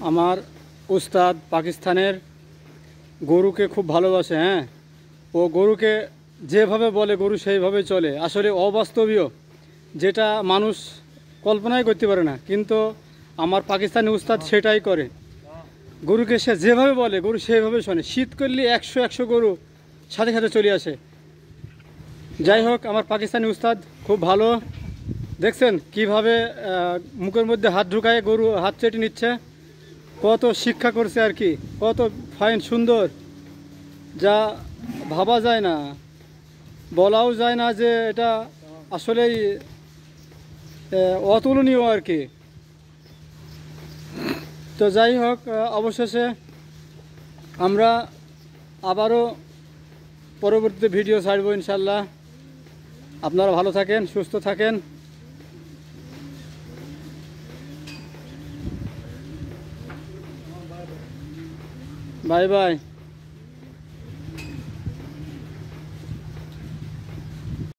আমার উস্তাদ পাকিস্তানের গরুকে খুব ভালোবাসে। হ্যাঁ, ও গরুকে যেভাবে বলে গরু সেইভাবে চলে। আসলে অবাস্তবীয়, যেটা মানুষ কল্পনাই করতে পারে না, কিন্তু আমার পাকিস্তানি উস্তাদ সেটাই করে। গরুকে সে যেভাবে বলে গরু সেইভাবে শোনে। শীত করলে একশো একশো গরু সাথে সাথে চলে আসে। যাই হোক, আমার পাকিস্তানি উস্তাদ খুব ভালো। দেখছেন কিভাবে মুখের মধ্যে হাত ঢুকায় গরু হাত চেটে নিচ্ছে। কত শিক্ষা করছে আর কি, কত ফাইন সুন্দর, যা ভাবা যায় না, বলাও যায় না যে এটা আসলেই অতুলনীয় আর কি। তো যাই হোক, অবশেষে আমরা আবারও পরবর্তী ভিডিও ছাড়বো ইনশাল্লাহ। আপনারা ভালো থাকেন, সুস্থ থাকেন। Bye bye.